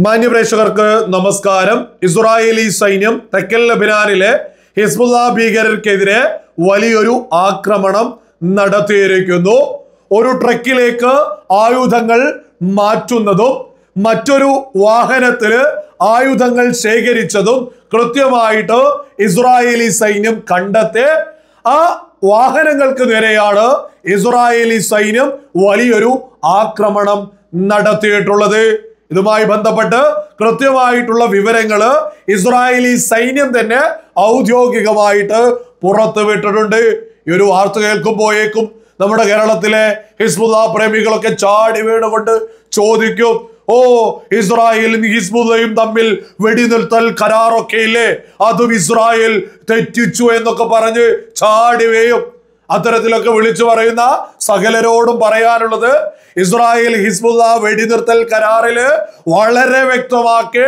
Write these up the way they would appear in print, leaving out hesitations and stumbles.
മാന്യപ്രേക്ഷകർക്ക് നമസ്കാരം. ഇസ്രായേലി സൈന്യം തെക്കൻ ലബനാനിലെ ഹിസ്ബുള്ള ഭീകരർക്കെതിരെ വലിയൊരു ആക്രമണം നടത്തിയിരിക്കുന്നു. ഒരു ട്രക്കിലേക്ക് ആയുധങ്ങൾ മാറ്റുന്നതും മറ്റൊരു വാഹനത്തില് ആയുധങ്ങൾ ശേഖരിച്ചതും കൃത്യമായിട്ട് ഇസ്രായേലി സൈന്യം കണ്ടെത്തി. ആ വാഹനങ്ങൾക്ക് നേരെയാണ് ഇസ്രായേലി സൈന്യം വലിയൊരു ആക്രമണം നടത്തിയിട്ടുള്ളത്. ഇതുമായി ബന്ധപ്പെട്ട് കൃത്യമായിട്ടുള്ള വിവരങ്ങള് ഇസ്രായേലി സൈന്യം തന്നെ ഔദ്യോഗികമായിട്ട് പുറത്തുവിട്ടിട്ടുണ്ട്. ഈ ഒരു വാർത്ത കേൾക്കുമ്പോഴേക്കും നമ്മുടെ കേരളത്തിലെ ഹിസ്ബുള്ള പ്രേമികളൊക്കെ ചാടി വീണുകൊണ്ട് ചോദിക്കും, ഓ, ഇസ്രായേലും ഹിസ്ബുള്ളയും തമ്മിൽ വെടിനിർത്തൽ കരാറൊക്കെ ഇല്ലേ, അതും ഇസ്രായേൽ തെറ്റിച്ചു എന്നൊക്കെ പറഞ്ഞ് ചാടി വീഴും. അത്തരത്തിലൊക്കെ വിളിച്ചു പറയുന്ന സകലരോടും പറയാനുള്ളത്, ഇസ്രായേൽ ഹിസ്ബുള്ള വെടിനിർത്തൽ കരാറില് വളരെ വ്യക്തമാക്കി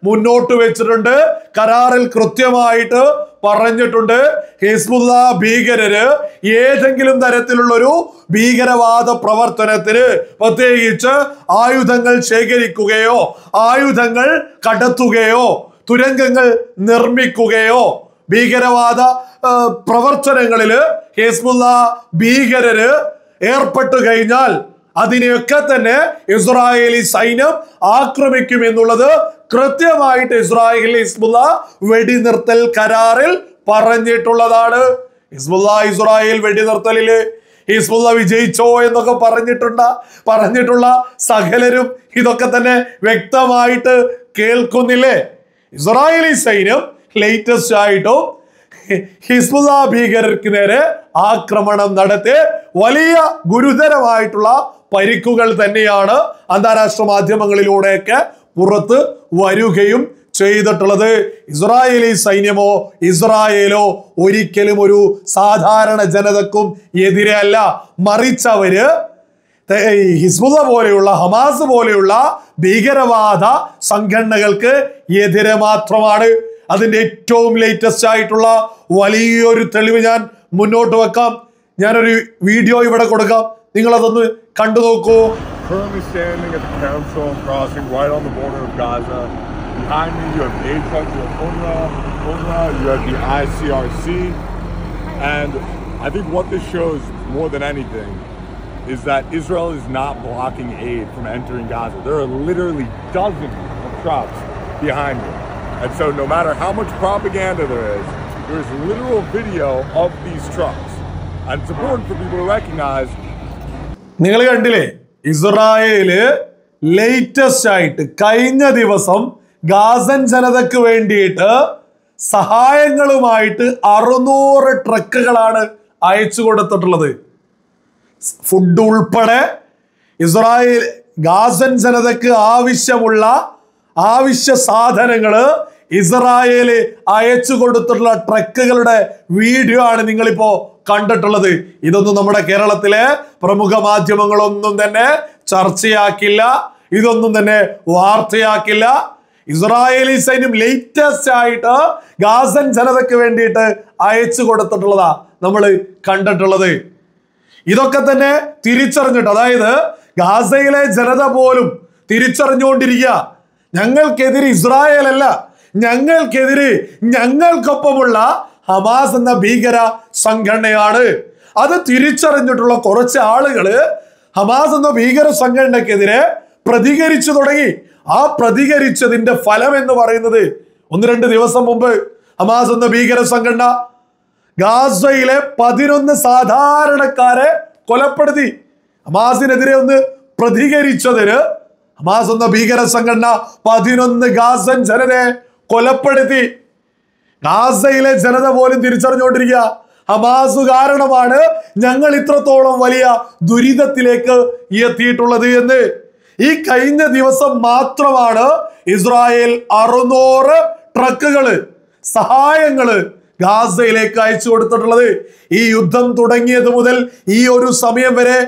മുന്നോട്ട് വെച്ചിട്ടുണ്ട്. കരാറിൽ കൃത്യമായിട്ട് പറഞ്ഞിട്ടുണ്ട്, ഹിസ്ബുള്ള ഭീകരര് ഏതെങ്കിലും തരത്തിലുള്ളൊരു ഭീകരവാദ പ്രവർത്തനത്തിന്, പ്രത്യേകിച്ച് ആയുധങ്ങൾ ശേഖരിക്കുകയോ ആയുധങ്ങൾ കടത്തുകയോ തുരങ്കങ്ങൾ നിർമ്മിക്കുകയോ ഭീകരവാദ പ്രവർത്തനങ്ങളില് ഹിസ്ബുള്ള ഭീകരര് ഏർപ്പെട്ടു കഴിഞ്ഞാൽ അതിനെയൊക്കെ തന്നെ ഇസ്രായേലി സൈന്യം ആക്രമിക്കും എന്നുള്ളത് കൃത്യമായിട്ട് ഹിസ്ബുള്ള വെടിനിർത്തൽ കരാറിൽ പറഞ്ഞിട്ടുള്ളതാണ്. ഇസ്രായേൽ വെടിനിർത്തലില് ഹിസ്ബുള്ള വിജയിച്ചോ എന്നൊക്കെ പറഞ്ഞിട്ടുള്ള സകലരും ഇതൊക്കെ തന്നെ വ്യക്തമായിട്ട് കേൾക്കുന്നില്ലേ? ഇസ്രായേലി സൈന്യം ലേറ്റസ്റ്റ് ആയിട്ടും ഹിസ്ബുള്ള ഭീകരർക്ക് നേരെ ആക്രമണം നടത്തി വലിയ ഗുരുതരമായിട്ടുള്ള പരിക്കുകൾ തന്നെയാണ് അന്താരാഷ്ട്ര മാധ്യമങ്ങളിലൂടെയൊക്കെ പുറത്ത് വരികയും ചെയ്തിട്ടുള്ളത്. ഇസ്രായേലി സൈന്യമോ ഇസ്രായേലോ ഒരിക്കലും ഒരു സാധാരണ ജനതക്കും എതിരെ അല്ല, മറിച്ച് അവര് ഹിസ്ബുള്ള പോലെയുള്ള ഹമാസ് പോലെയുള്ള ഭീകരവാദ സംഘടനകൾക്ക് എതിരെ മാത്രമാണ്. അതിന്റെ ഏറ്റവും ലേറ്റസ്റ്റ് ആയിട്ടുള്ള വലിയൊരു തെളിവ് ഞാൻ മുന്നോട്ട് വെക്കാം. ഞാനൊരു വീഡിയോ ഇവിടെ കൊടുക്കാം, നിങ്ങൾ അതൊന്ന് കണ്ടു നോക്കൂ. Currently standing at the Council crossing right on the border of Gaza. Behind me you have AIPAC, you have UNRWA, you have the ICRC, and I think what this shows more than anything is that Israel is not blocking aid from entering Gaza. There are literally dozens of trucks behind me. And so no matter how much propaganda there is literal video of these trucks. And it's important for people to recognize. നിങ്ങൾ കണ്ടില്ലേ, Israel latest ആയിട്ട് കഴിഞ്ഞ ദിവസം Ghassan ജനതയ്ക്ക് വേണ്ടിയിട്ട് സഹായങ്ങളുമായിട്ട് 600 ട്രക്കുകളാണ് അയച്ചു കൊടുത്തിട്ടുള്ളത്. Food ഉൾപ്പെടെ ഇസ്രായേൽ ഗാസൻ ജനതയ്ക്ക് ആവശ്യമുള്ള അവശ്യ സാധനങ്ങള് ഇസ്രായേല് അയച്ചു കൊടുത്തിട്ടുള്ള ട്രക്കുകളുടെ വീഡിയോ ആണ് നിങ്ങളിപ്പോ കണ്ടിട്ടുള്ളത്. ഇതൊന്നും നമ്മുടെ കേരളത്തിലെ പ്രമുഖ മാധ്യമങ്ങളൊന്നും തന്നെ ചർച്ചയാക്കില്ല, ഇതൊന്നും തന്നെ വാർത്തയാക്കില്ല. ഇസ്രായേലി സൈന്യം ലേറ്റസ്റ്റ് ആയിട്ട് ഗാസൻ ജനതയ്ക്ക് വേണ്ടിയിട്ട് അയച്ചു കൊടുത്തിട്ടുള്ളതാ നമ്മൾ കണ്ടിട്ടുള്ളത്. ഇതൊക്കെ തന്നെ തിരിച്ചറിഞ്ഞിട്ട്, അതായത് ഗാസയിലെ ജനത പോലും തിരിച്ചറിഞ്ഞുകൊണ്ടിരിക്കുക, ഞങ്ങൾക്കെതിരെ ഇസ്രായേൽ അല്ല, ഞങ്ങൾക്കെതിരെ ഞങ്ങൾക്കൊപ്പമുള്ള ഹമാസ് എന്ന ഭീകര സംഘടനയാണ്. അത് തിരിച്ചറിഞ്ഞിട്ടുള്ള കുറച്ച് ആളുകള് ഹമാസ് എന്ന ഭീകര സംഘടനക്കെതിരെ പ്രതികരിച്ചു തുടങ്ങി. ആ പ്രതികരിച്ചതിന്റെ ഫലം എന്ന് പറയുന്നത്, 1-2 ദിവസം മുമ്പ് ഹമാസ് എന്ന ഭീകര സംഘടന ഗാസയിലെ 11 സാധാരണക്കാരെ കൊലപ്പെടുത്തി. ഹമാസിനെതിരെ ഒന്ന് പ്രതികരിച്ചതിന് ഹമാസ് എന്ന ഭീകര സംഘടന 11 ഗാസൻ ജനതയെ കൊലപ്പെടുത്തി. ഗാസയിലെ ജനത പോലും തിരിച്ചറിഞ്ഞുകൊണ്ടിരിക്കുക, ഹമാസ് കാരണമാണ് ഞങ്ങൾ ഇത്രത്തോളം വലിയ ദുരിതത്തിലേക്ക് എത്തിയിട്ടുള്ളത് എന്ന്. ഈ കഴിഞ്ഞ ദിവസം മാത്രമാണ് ഇസ്രായേൽ 600 ട്രക്കുകള് സഹായങ്ങള് ഗാസയിലേക്ക് അയച്ചു കൊടുത്തിട്ടുള്ളത്. ഈ യുദ്ധം തുടങ്ങിയത് മുതൽ ഈ ഒരു സമയം വരെ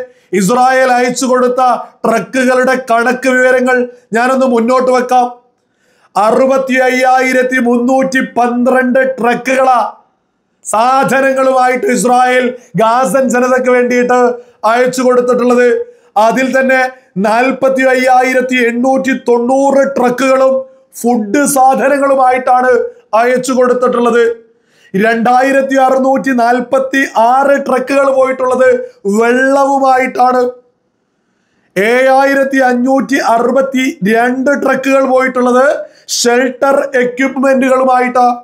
ഇസ്രായേൽ അയച്ചു കൊടുത്ത ട്രക്കുകളുടെ കണക്ക് വിവരങ്ങൾ ഞാനൊന്ന് മുന്നോട്ട് വെക്കാം. 65,312 ട്രക്കുകളാ സാധനങ്ങളുമായിട്ട് ഇസ്രായേൽ ഗാസൻ ജനതയ്ക്ക് വേണ്ടിയിട്ട് അയച്ചു കൊടുത്തിട്ടുള്ളത്. അതിൽ തന്നെ 45,890 ട്രക്കുകളും ഫുഡ് സാധനങ്ങളുമായിട്ടാണ് അയച്ചു കൊടുത്തിട്ടുള്ളത്. 2,646 ട്രക്കുകൾ പോയിട്ടുള്ളത് വെള്ളവുമായിട്ടാണ്. 7,562 ട്രക്കുകൾ പോയിട്ടുള്ളത് ഷെൽട്ടർ എക്യുപ്മെന്റുകളുമായിട്ടാണ്.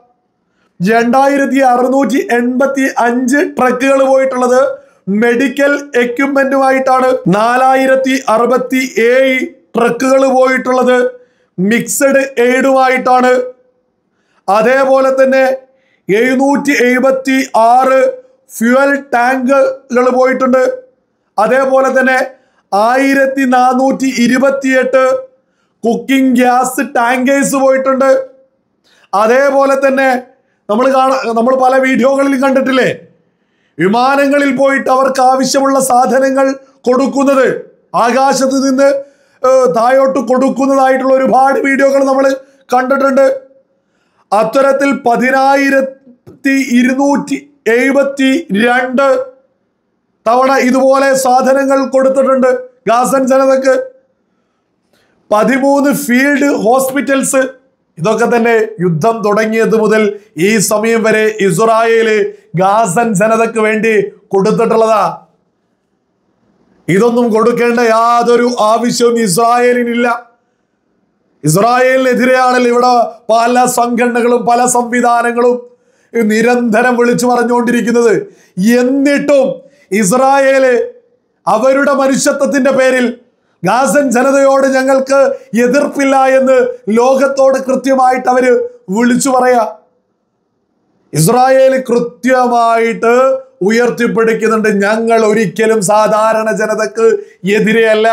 2,685 ട്രക്കുകൾ പോയിട്ടുള്ളത് മെഡിക്കൽ എക്യുപ്മെന്റുമായിട്ടാണ്. 4,067 ട്രക്കുകൾ പോയിട്ടുള്ളത് മിക്സഡ് എയ്ഡുമായിട്ടാണ്. അതേപോലെ തന്നെ 776 ഫ്യുവൽ ടാങ്കുകൾ പോയിട്ടുണ്ട്. അതേപോലെ തന്നെ 1,428 കുക്കിംഗ് ഗ്യാസ് ടാങ്കേഴ്സ് പോയിട്ടുണ്ട്. അതേപോലെ തന്നെ നമ്മൾ പല വീഡിയോകളിൽ കണ്ടിട്ടില്ലേ, വിമാനങ്ങളിൽ പോയിട്ട് അവർക്ക് ആവശ്യമുള്ള സാധനങ്ങൾ കൊടുക്കുന്നത്, ആകാശത്ത് നിന്ന് താഴോട്ട് കൊടുക്കുന്നതായിട്ടുള്ള ഒരുപാട് വീഡിയോകൾ നമ്മൾ കണ്ടിട്ടുണ്ട്. അത്തരത്തിൽ 10,272 തവണ ഇതുപോലെ സാധനങ്ങൾ കൊടുത്തിട്ടുണ്ട് ഗാസൻ ജനതക്ക്. 13 field hospitals. ഇതൊക്കെ തന്നെ യുദ്ധം തുടങ്ങിയത് മുതൽ ഈ സമയം വരെ ഇസ്രായേല് ഗാസൻ ജനതക്ക് വേണ്ടി കൊടുത്തിട്ടുള്ളതാ. ഇതൊന്നും കൊടുക്കേണ്ട യാതൊരു ആവശ്യവും ഇസ്രായേലിനില്ല. ഇസ്രായേലിനെതിരെയാണല്ലോ ഇവിടെ പല സംഘടനകളും പല സംവിധാനങ്ങളും നിരന്തരം വിളിച്ചു പറഞ്ഞുകൊണ്ടിരിക്കുന്നത്. എന്നിട്ടും ഇസ്രായേല് അവരുടെ മനുഷ്യത്വത്തിന്റെ പേരിൽ ഗാസൻ ജനതയോട് ഞങ്ങൾക്ക് എതിർപ്പില്ല എന്ന് ലോകത്തോട് കൃത്യമായിട്ട് അവര് വിളിച്ചു പറയാ. ഇസ്രായേൽ കൃത്യമായിട്ട് ഉയർത്തിപ്പിടിക്കുന്നുണ്ട്, ഞങ്ങൾ ഒരിക്കലും സാധാരണ ജനതക്ക് എതിരെയല്ല.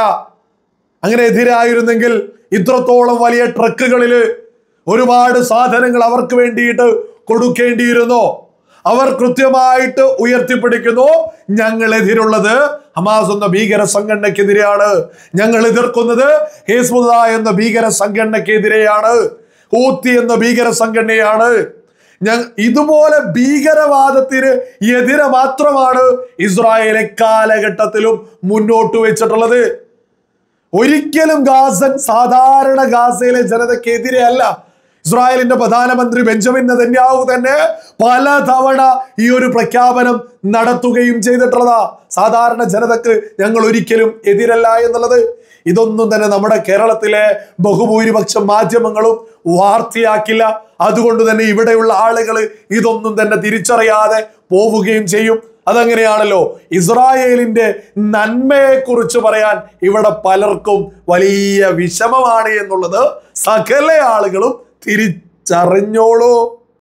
അങ്ങനെ എതിരായിരുന്നെങ്കിൽ ഇത്രത്തോളം വലിയ ട്രക്കുകളിൽ ഒരുപാട് സാധനങ്ങൾ അവർക്ക് വേണ്ടിയിട്ട് കൊടുക്കേണ്ടിയിരുന്നോ? അവർ കൃത്യമായിട്ട് ഉയർത്തിപ്പിടിക്കുന്നു, ഞങ്ങൾ എതിരുള്ളത് ഹമാസ് എന്ന ഭീകര സംഘടനയ്ക്കെതിരെയാണ്, ഞങ്ങൾ എതിർക്കുന്നത് ഹിസ്ബുള്ള എന്ന ഭീകര സംഘടനയ്ക്കെതിരെയാണ്, ഹൂത്തി എന്ന ഭീകര സംഘടനയാണ്. ഇതുപോലെ ഭീകരവാദത്തിന് എതിരെ മാത്രമാണ് ഇസ്രായേൽ കാലഘട്ടത്തിലും മുന്നോട്ട് വെച്ചിട്ടുള്ളത്. ഒരിക്കലും ഗാസൻ സാധാരണ ഗാസയിലെ ജനതയ്ക്കെതിരെ അല്ല. ഇസ്രായേലിന്റെ പ്രധാനമന്ത്രി ബെഞ്ചമിൻ നെതന്യാഹു തന്നെ പല തവണ ഈ ഒരു പ്രഖ്യാപനം നടത്തുകയും ചെയ്തിട്ടുള്ളതാ. സാധാരണ ജനതക്ക് ഞങ്ങൾ ഒരിക്കലും എതിരല്ല എന്നുള്ളത്. ഇതൊന്നും തന്നെ നമ്മുടെ കേരളത്തിലെ ബഹുഭൂരിപക്ഷം മാധ്യമങ്ങളും വാർത്തയാക്കില്ല. അതുകൊണ്ട് തന്നെ ഇവിടെയുള്ള ആളുകൾ ഇതൊന്നും തന്നെ തിരിച്ചറിയാതെ പോവുകയും ചെയ്യും. അതങ്ങനെയാണല്ലോ. ഇസ്രായേലിന്റെ നന്മയെ കുറിച്ച് പറയാൻ ഇവിടെ പലർക്കും വലിയ വിഷമമാണ് എന്നുള്ളത് സകല ആളുകളും തിരിച്ചറിഞ്ഞോളൂ.